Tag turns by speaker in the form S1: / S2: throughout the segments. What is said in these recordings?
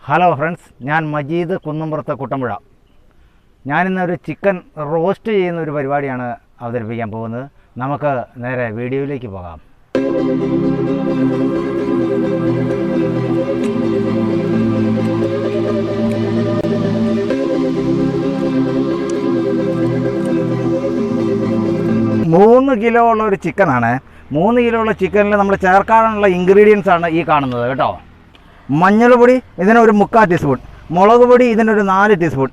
S1: Hello friends, ഞാൻ Majeed Kunnumpurathu Kuttampuzha. ഞാനിന്നൊരു chicken roast ചെയ്യുന്ന ഒരു പരിപാടിയാണ് അവതരിപ്പിക്കാൻ പോകുന്നത്. നമുക്ക് നേരെ വീഡിയോയിലേക്ക് പോകാം. മൂന്ന് കിലോ ഉള്ള ഒരു ചിക്കനാണ്. 3 കിലോ ഉള്ള ചിക്കനിൽ നമ്മൾ ചേർക്കാനുള്ള ഇൻഗ്രീഡിയൻസ് ആണ് ഈ കാണുന്നത് കേട്ടോ. മഞ്ഞൾപ്പൊടി ഇതിനൊരു 3/4 ടീസ്പൂൺ, മുളക് പൊടി ഇതിനൊരു 4 ടീസ്പൂൺ,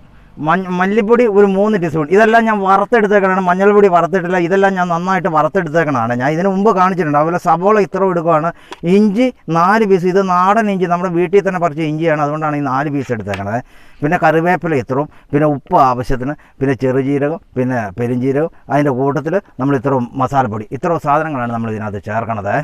S1: മല്ലിപ്പൊടി ഒരു 3 ടീസ്പൂൺ. ഇതെല്ലാം ഞാൻ വറുത്തെടുത്തേക്കണാണ്. മഞ്ഞൾപ്പൊടി വറുത്തിട്ടില്ല, ഇതെല്ലാം ഞാൻ നന്നായിട്ട് വറുത്തെടുത്തേക്കണാണ്. ഞാൻ ഇതിന് മുമ്പ് കാണിച്ചിട്ടുണ്ട്. അതുപോലെ സബോള ഇത്ര എടുക്കുകയാണ്. ഇഞ്ചി 4 പീസ്, ഇത് നാടൻ ഇഞ്ചി, നമ്മുടെ വീട്ടിൽ തന്നെ പറിച്ച ഇഞ്ചിയാണ്, അതുകൊണ്ടാണ് ഈ 4 പീസ് എടുത്തേക്കണത്. പിന്നെ കറിവേപ്പില ഇത്രയും, പിന്നെ ഉപ്പ് ആവശ്യത്തിന്, പിന്നെ ചെറുജീരകം, പിന്നെ പെരുംജീരകം, അതിൻ്റെ കൂട്ടത്തിൽ നമ്മൾ ഇത്രയും മസാലപ്പൊടി, ഇത്രയും സാധനങ്ങളാണ് നമ്മൾ ഇതിനകത്ത് ചേർക്കണത്.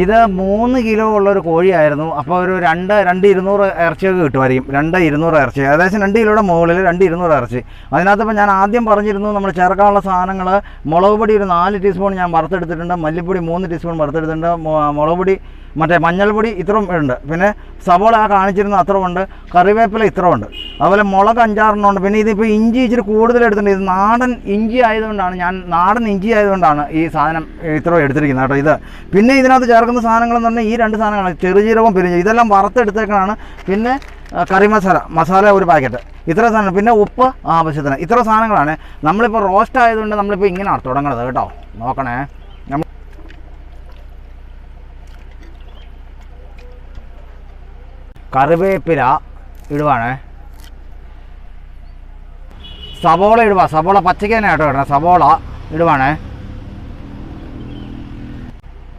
S1: ഇത് 3 കിലോ ഉള്ളൊരു കോഴിയായിരുന്നു. അപ്പോൾ ഒരു 200 ഇറച്ചിയൊക്കെ കിട്ടുമായിരിക്കും. 200 ഇറച്ചി, ഏകദേശം 2 കിലോയുടെ മുകളിൽ 200 ഇറച്ചി. അതിനകത്തിപ്പോൾ ഞാൻ ആദ്യം പറഞ്ഞിരുന്നു നമ്മൾ ചേർക്കാനുള്ള സാധനങ്ങൾ. മുളക് പൊടി ഒരു 4 ടീസ്പൂൺ ഞാൻ വറുത്തെടുത്തിട്ടുണ്ട്, മല്ലിപ്പൊടി 3 ടീസ്പൂൺ വറുത്തെടുത്തിട്ടുണ്ട്, മുളക് പൊടി മഞ്ഞൾപ്പൊടി ഇത്രയും ഉണ്ട്, പിന്നെ സബോള ആ കാണിച്ചിരുന്ന അത്ര ഉണ്ട്, കറിവേപ്പില ഇത്ര ഉണ്ട്, അതുപോലെ മുളക് 5-6 ഉണ്ട്. പിന്നെ ഇതിപ്പോൾ ഇഞ്ചി ഇച്ചിരി കൂടുതൽ എടുത്തിട്ടുണ്ട്. ഇത് നാടൻ ഇഞ്ചി ആയതുകൊണ്ടാണ്, നാടൻ ഇഞ്ചി ആയതുകൊണ്ടാണ് ഈ സാധനം ഇത്ര എടുത്തിരിക്കുന്നത് കേട്ടോ. ഇത് പിന്നെ ഇതിനകത്ത് ചേർക്കുന്ന സാധനങ്ങളെന്ന് പറഞ്ഞാൽ ഈ 2 സാധനങ്ങൾ, ചെറുജീരകവും പെരുംജീരകം, ഇതെല്ലാം വറുത്തെടുത്തേക്കാണ്. പിന്നെ കറി മസാല ഒരു പാക്കറ്റ്, ഇത്ര സാധനം, പിന്നെ ഉപ്പ് ആവശ്യത്തിന്, ഇത്ര സാധനങ്ങളാണ്. നമ്മളിപ്പോൾ റോസ്റ്റ് ആയതുകൊണ്ട് നമ്മളിപ്പോൾ ഇങ്ങനെയാണ് തുടങ്ങണത് കേട്ടോ. നോക്കണേ, കറിവേപ്പില ഇടുവാണ്, സബോള ഇടുക, സബോള പച്ചയ്ക്ക് തന്നെ ആട്ടോ ഇടണം, സബോള ഇടുവാണ്.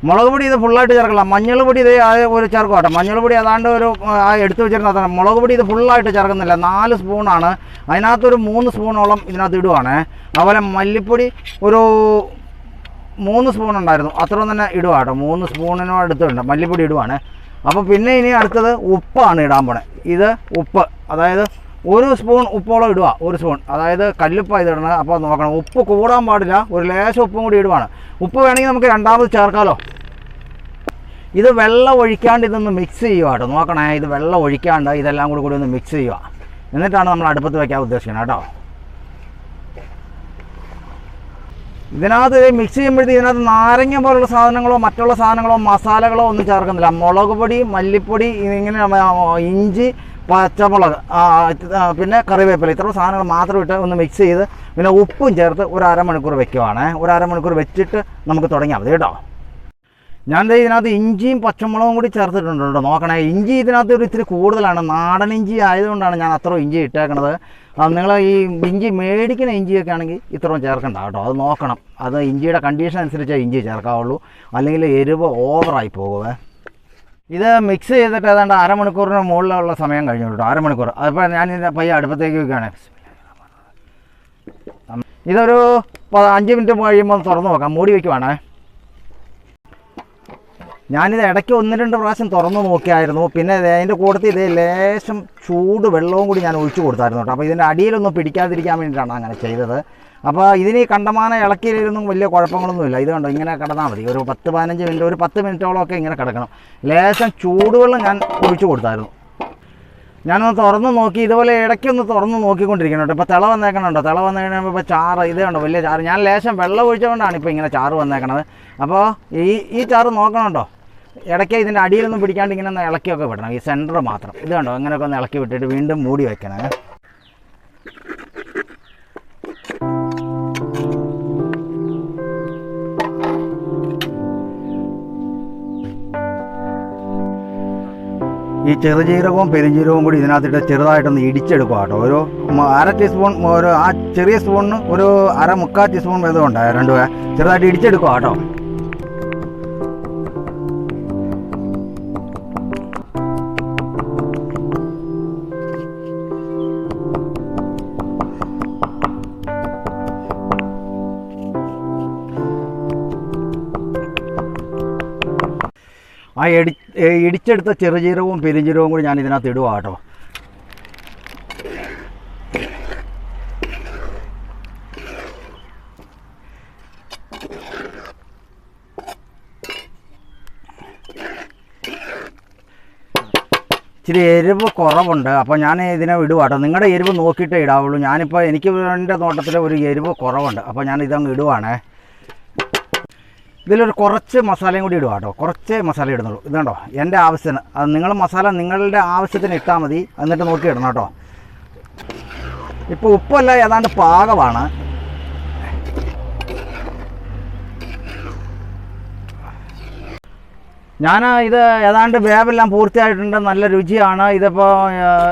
S1: മുളക് പൊടി ഇത് ഫുള്ളായിട്ട് ചേർക്കില്ല. മഞ്ഞൾ പൊടി ഇത് ഒരു ചേർക്കും കേട്ടോ. മഞ്ഞൾ പൊടി അതാണ്ട് ഒരു എടുത്തു വെച്ചിരുന്ന, മുളക് പൊടി ഇത് ഫുള്ളായിട്ട് ചേർക്കുന്നില്ല, 4 സ്പൂണാണ്. അതിനകത്തൊരു 3 സ്പൂണോളം ഇതിനകത്ത് ഇടുവാണ്. അതുപോലെ മല്ലിപ്പൊടി ഒരു 3 സ്പൂൺ ഉണ്ടായിരുന്നു, അത്രയും തന്നെ ഇടുക കേട്ടോ. 3 സ്പൂണിനോ അടുത്തുണ്ട് മല്ലിപ്പൊടി ഇടുവാണ്. അപ്പോൾ പിന്നെ ഇനി അടുത്തത് ഉപ്പാണ് ഇടാൻ പോണേ. ഇത് ഉപ്പ്, അതായത് 1 സ്പൂൺ ഉപ്പോളം ഇടുക, 1 സ്പൂൺ, അതായത് കല്ലുപ്പാണ് ഇത് ഇടണത്. അപ്പോൾ നോക്കണം, ഉപ്പ് കൂടാൻ പാടില്ല, ഒരു ലേശം ഉപ്പും കൂടി ഇടുവാണ്. ഉപ്പ് വേണമെങ്കിൽ നമുക്ക് രണ്ടാമത് ചേർക്കാമല്ലോ. ഇത് വെള്ളം ഒഴിക്കാണ്ട് ഇതൊന്ന് മിക്സ് ചെയ്യുക കേട്ടോ. നോക്കണേ, ഇത് വെള്ളം ഒഴിക്കാണ്ട് ഇതെല്ലാം കൂടി ഒന്ന് മിക്സ് ചെയ്യുക. എന്നിട്ടാണ് നമ്മൾ അടുപ്പത്ത് വയ്ക്കാൻ ഉദ്ദേശിക്കുന്നത് കേട്ടോ. ഇതിനകത്ത് മിക്സ് ചെയ്യുമ്പോഴത്തേക്ക് ഇതിനകത്ത് നാരങ്ങ പോലുള്ള സാധനങ്ങളോ മറ്റുള്ള സാധനങ്ങളോ മസാലകളോ ഒന്നും ചേർക്കുന്നില്ല. മുളക് പൊടി, മല്ലിപ്പൊടി, ഇങ്ങനെ ഇഞ്ചി, പച്ചമുളക്, പിന്നെ കറിവേപ്പില, ഇത്ര സാധനങ്ങൾ മാത്രം ഇട്ട് ഒന്ന് മിക്സ് ചെയ്ത് പിന്നെ ഉപ്പും ചേർത്ത് ഒരു അരമണിക്കൂർ വെക്കുവാണ്. ഒരു അരമണിക്കൂർ വെച്ചിട്ട് നമുക്ക് തുടങ്ങിയാൽ മതി കേട്ടോ. ഞാൻ ഇതിനകത്ത് ഇഞ്ചിയും പച്ചമുളകും കൂടി ചേർത്തിട്ടുണ്ട് കേട്ടോ. നോക്കണേ, ഇഞ്ചി ഇതിനകത്ത് ഒരു ഇത്തിരി കൂടുതലാണ്. നാടൻ ഇഞ്ചി ആയതുകൊണ്ടാണ് ഞാൻ അത്ര ഇഞ്ചി ഇട്ടേക്കണത്. നിങ്ങൾ ഈ ഇഞ്ചി മേടിക്കുന്ന ഇഞ്ചിയൊക്കെ ആണെങ്കിൽ ഇത്രയും ചേർക്കണ്ട കേട്ടോ. അത് നോക്കണം, അത് ഇഞ്ചിയുടെ കണ്ടീഷൻ അനുസരിച്ചേ ഇഞ്ചി ചേർക്കാവുള്ളൂ, അല്ലെങ്കിൽ എരിവ് ഓവറായി പോകുമേ. ഇത് മിക്സ് ചെയ്തിട്ട് ഏതാണ്ട് അരമണിക്കൂറിന് മുകളിലുള്ള സമയം കഴിഞ്ഞു കേട്ടോ. അരമണിക്കൂർ. അതിപ്പോൾ ഞാനിതിൻ്റെ പയ്യെ അടുപ്പത്തേക്ക് വയ്ക്കുകയാണ്. ഇതൊരു 5 മിനിറ്റ് കഴിയുമ്പോൾ തുറന്ന് നോക്കാം. മൂടി വയ്ക്കുവാണേ. ഞാനിത് ഇടയ്ക്ക് 1-2 പ്രാവശ്യം തുറന്ന് നോക്കിയായിരുന്നു. പിന്നെ അതിൻ്റെ കൂട്ടത്തിൽ ഇതേ ലേശം ചൂട് വെള്ളവും കൂടി ഞാൻ ഒഴിച്ചു കൊടുത്തായിരുന്നു കേട്ടോ. അപ്പോൾ ഇതിൻ്റെ അടിയിലൊന്നും പിടിക്കാതിരിക്കാൻ വേണ്ടിയിട്ടാണ് അങ്ങനെ ചെയ്തത്. അപ്പോൾ ഇതിന് കണ്ടമാനം ഇളക്കിയിലൊന്നും വലിയ കുഴപ്പങ്ങളൊന്നുമില്ല. ഇത് കണ്ടോ, ഇങ്ങനെ കിടന്നാൽ മതി. ഒരു 10-15 മിനിറ്റ്, ഒരു 10 മിനിറ്റോളമൊക്കെ ഇങ്ങനെ കിടക്കണം. ലേശം ചൂടുവെള്ളം ഞാൻ ഒഴിച്ചു കൊടുത്തായിരുന്നു. ഞാനൊന്ന് തുറന്ന് നോക്കി, ഇതുപോലെ ഇടയ്ക്കൊന്ന് തുറന്ന് നോക്കിക്കൊണ്ടിരിക്കണം കേട്ടോ. ഇപ്പോൾ തിള വന്നേക്കണുണ്ടോ, തിള വന്നു കഴിയുമ്പോൾ ഇപ്പോൾ ചാറ് ഇത് കണ്ടോ, വലിയ ചാറ്. ഞാൻ ലേശം വെള്ളം ഒഴിച്ചുകൊണ്ടാണ് ഇപ്പോൾ ഇങ്ങനെ ചാറ് വന്നേക്കണത്. അപ്പോൾ ഈ ചാറ് നോക്കണുണ്ടോ, ഇടയ്ക്ക് ഇതിൻ്റെ അടിയിലൊന്നും പിടിക്കാണ്ട് ഇങ്ങനെ ഒന്ന് ഇളക്കിയൊക്കെ വിടണം, ഈ സെൻറ്റർ മാത്രം. ഇത് കണ്ടോ, അങ്ങനെയൊക്കെ ഒന്ന് ഇളക്കി വിട്ടിട്ട് വീണ്ടും മൂടി വയ്ക്കണേ. ഈ ചെറുജീരകവും പെരുംജീരകവും കൂടി ഇതിനകത്തിട്ട് ചെറുതായിട്ടൊന്ന് ഇടിച്ചെടുക്കുക കേട്ടോ. ഒരു 1/2 ടീസ്പൂൺ, ആ ചെറിയ സ്പൂണിന് ഒരു 1/4 ടീസ്പൂൺ വീതമുണ്ട്. രണ്ടും ചെറുതായിട്ട് ഇടിച്ചെടുക്കുക കേട്ടോ. ആ ഇടിച്ചെടുത്ത ചെറുജീരകവും പെരുംജീരകവും കൂടി ഞാൻ ഇതിനകത്ത് ഇടുക കേട്ടോ. ഇച്ചിരി എരിവ് കുറവുണ്ട്, അപ്പോൾ ഞാൻ ഇതിനെ ഇടുക കേട്ടോ. നിങ്ങളുടെ എരിവ് നോക്കിയിട്ടേ ഇടാവുള്ളൂ. ഞാനിപ്പോൾ എനിക്ക് എൻ്റെ നോട്ടത്തിൽ ഒരു എരിവ് കുറവുണ്ട്, അപ്പോൾ ഞാൻ ഇതങ്ങ് ഇടുവാണേ. ഇതിലൊരു കുറച്ച് മസാലയും കൂടി ഇടുക കേട്ടോ. കുറച്ച് മസാല ഇടുന്നുള്ളൂ. ഇതുണ്ടോ എൻ്റെ ആവശ്യത്തിന്. അത് നിങ്ങൾ മസാല നിങ്ങളുടെ ആവശ്യത്തിന് ഇട്ടാൽ മതി, എന്നിട്ട് നോക്കി ഇടണം കേട്ടോ. ഇപ്പോൾ ഉപ്പല്ല ഏതാണ്ട് പാകമാണ്. ഞാൻ ഇത് ഏതാണ്ട് വേവെല്ലാം പൂർത്തിയായിട്ടുണ്ട്. നല്ല രുചിയാണ്. ഇതിപ്പോൾ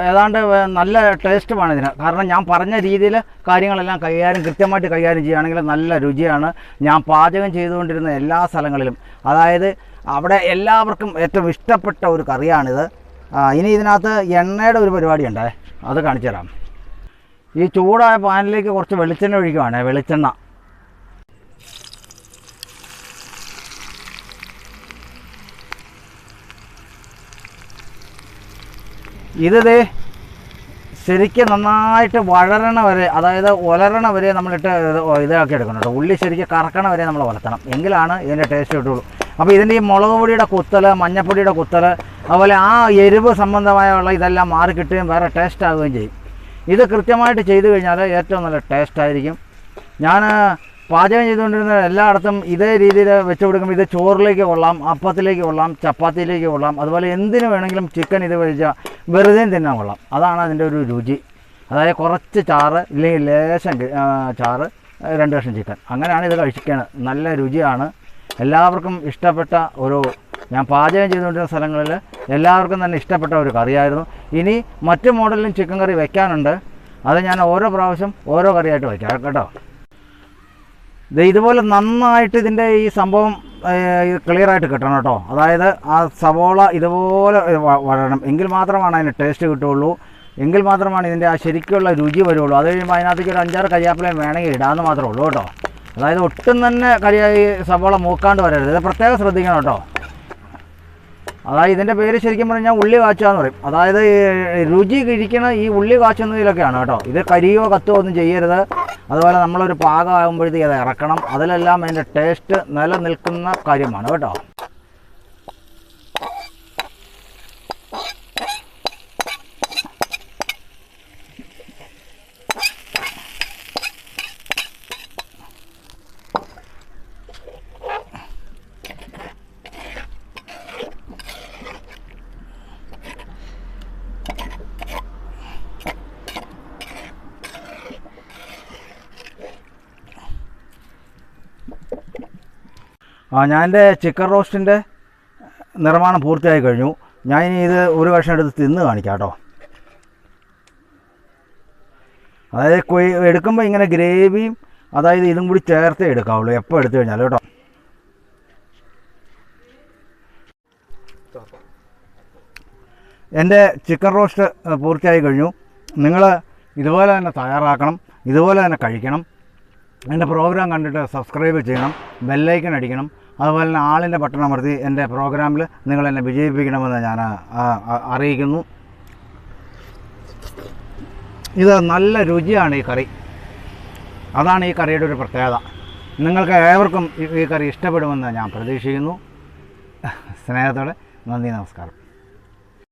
S1: ഏതാണ്ട് നല്ല ടേസ്റ്റുമാണ് ഇതിന്. കാരണം ഞാൻ പറഞ്ഞ രീതിയിൽ കാര്യങ്ങളെല്ലാം കൃത്യമായിട്ട് കൈകാര്യം ചെയ്യുകയാണെങ്കിൽ നല്ല രുചിയാണ്. ഞാൻ പാചകം ചെയ്തുകൊണ്ടിരുന്ന എല്ലാ സ്ഥലങ്ങളിലും, അതായത് അവിടെ എല്ലാവർക്കും ഏറ്റവും ഇഷ്ടപ്പെട്ട ഒരു കറിയാണിത്. ഇനി ഇതിനകത്ത് എണ്ണയുടെ ഒരു പരിപാടിയുണ്ട്, അത് കാണിച്ചു തരാം. ഈ ചൂടായ പാനിലേക്ക് കുറച്ച് വെളിച്ചെണ്ണ ഒഴിക്കുകയാണ്. വെളിച്ചെണ്ണ ഇത് ശരിക്കും നന്നായിട്ട് വഴറണ വരെ, അതായത് ഉലരണ വരെ നമ്മളിട്ട് ഇതാക്കി എടുക്കണം കേട്ടോ. ഉള്ളി ശരിക്കും കറക്കണ വരെ നമ്മൾ വളർത്തണം, എങ്കിലാണ് ഇതിൻ്റെ ടേസ്റ്റ് കിട്ടുള്ളൂ. അപ്പോൾ ഇതിൻ്റെ ഈ മുളക് പൊടിയുടെ കുത്തൽ, മഞ്ഞപ്പൊടിയുടെ കുത്തൽ, അതുപോലെ ആ എരിവ് സംബന്ധമായുള്ള ഇതെല്ലാം മാറി കിട്ടുകയും വേറെ ടേസ്റ്റ് ആവുകയും ചെയ്യും. ഇത് കൃത്യമായിട്ട് ചെയ്തു കഴിഞ്ഞാൽ ഏറ്റവും നല്ല ടേസ്റ്റായിരിക്കും. ഞാൻ പാചകം ചെയ്തുകൊണ്ടിരുന്ന എല്ലായിടത്തും ഇതേ രീതിയിൽ വെച്ച് കൊടുക്കുമ്പോൾ ഇത് ചോറിലേക്ക് കൊള്ളാം, അപ്പത്തിലേക്ക് കൊള്ളാം, ചപ്പാത്തിയിലേക്ക് കൊള്ളാം, അതുപോലെ എന്തിനു വേണമെങ്കിലും ചിക്കൻ ഇത് കഴിച്ചാൽ വെറുതെ തിന്നാൻ കൊള്ളാം. അതാണ് അതിൻ്റെ ഒരു രുചി. അതായത് കുറച്ച് ചാറ്, ഇല്ലെങ്കിൽ ലേശം ചാറ്, 2 കഷ്ണം ചിക്കൻ, അങ്ങനെയാണ് ഇത് കഴിക്കുന്നത്. നല്ല രുചിയാണ്. എല്ലാവർക്കും ഇഷ്ടപ്പെട്ട ഞാൻ പാചകം ചെയ്തുകൊണ്ടിരുന്ന സ്ഥലങ്ങളിൽ എല്ലാവർക്കും തന്നെ ഇഷ്ടപ്പെട്ട ഒരു കറിയായിരുന്നു. ഇനി മറ്റു മോഡലിലും ചിക്കൻ കറി വയ്ക്കാനുണ്ട്. അത് ഞാൻ ഓരോ പ്രാവശ്യം ഓരോ കറിയായിട്ട് വയ്ക്കാം കേട്ടോ. ഇതുപോലെ നന്നായിട്ട് ഇതിൻ്റെ ഈ സംഭവം ക്ലിയറായിട്ട് കിട്ടണം കേട്ടോ. അതായത് ആ സവോള ഇതുപോലെ വഴണം, എങ്കിൽ മാത്രമാണ് അതിന് ടേസ്റ്റ് കിട്ടുകയുള്ളൂ, എങ്കിൽ മാത്രമാണ് ഇതിൻ്റെ ആ ശരിക്കുള്ള രുചി വരുള്ളൂ. അത് കഴിയുമ്പോൾ അതിനകത്തേക്ക് ഒരു 5-6 കരിയാപ്പിലയും വേണമെങ്കിൽ ഇടാമെന്ന് മാത്രമേ ഉള്ളൂ കേട്ടോ. അതായത് ഒട്ടും തന്നെ സവോള മൂക്കാണ്ട് വരരുത്, ഇത് പ്രത്യേകം ശ്രദ്ധിക്കണം കേട്ടോ. അതായത് ഇതിൻ്റെ പേര് ശരിക്കും പറഞ്ഞാൽ ഉള്ളി കാച്ചുക എന്ന് പറയും. അതായത് രുചി കിഴിക്കണ ഈ ഉള്ളി കാച്ചുന്നതിലൊക്കെയാണ് കേട്ടോ. ഇത് കരിയോ കത്തോ ഒന്നും ചെയ്യരുത്. അതുപോലെ നമ്മളൊരു പാകമാകുമ്പോഴത്തേക്ക് അത് ഇറക്കണം. അതിലെല്ലാം അതിൻ്റെ ടേസ്റ്റ് നിലനിൽക്കുന്ന കാര്യമാണ് കേട്ടോ. ഞാൻ എൻ്റെ ചിക്കൻ റോസ്റ്റിൻ്റെ നിർമ്മാണം പൂർത്തിയായി കഴിഞ്ഞു. ഞാൻ ഇനി ഇത് ഒരു കഷ്ണം എടുത്ത് തിന്ന് കാണിക്കാം കേട്ടോ. അതായത് എടുക്കുമ്പോൾ ഇങ്ങനെ ഗ്രേവിയും അതായത് ഇതും കൂടി ചേർത്തേ എടുക്കാവുള്ളൂ എപ്പോൾ എടുത്തു കഴിഞ്ഞാൽ കേട്ടോ. എൻ്റെ ചിക്കൻ റോസ്റ്റ് പൂർത്തിയായി കഴിഞ്ഞു. നിങ്ങൾ ഇതുപോലെ തന്നെ തയ്യാറാക്കണം, ഇതുപോലെ തന്നെ കഴിക്കണം. എൻ്റെ പ്രോഗ്രാം കണ്ടിട്ട് സബ്സ്ക്രൈബ് ചെയ്യണം, ബെല്ലൈക്കൺ അടിക്കണം, അതുപോലെ തന്നെ ആളിൻ്റെ ബട്ടൺ അമർത്തി എൻ്റെ പ്രോഗ്രാമിൽ നിങ്ങൾ എന്നെ വിജയിപ്പിക്കണമെന്ന് ഞാൻ അറിയിക്കുന്നു. ഇത് നല്ല രുചിയാണ് ഈ കറി, അതാണ് ഈ കറിയുടെ ഒരു പ്രത്യേകത. നിങ്ങൾക്ക് ഏവർക്കും ഈ കറി ഇഷ്ടപ്പെടുമെന്ന് ഞാൻ പ്രതീക്ഷിക്കുന്നു. സ്നേഹത്തോടെ നന്ദി, നമസ്കാരം.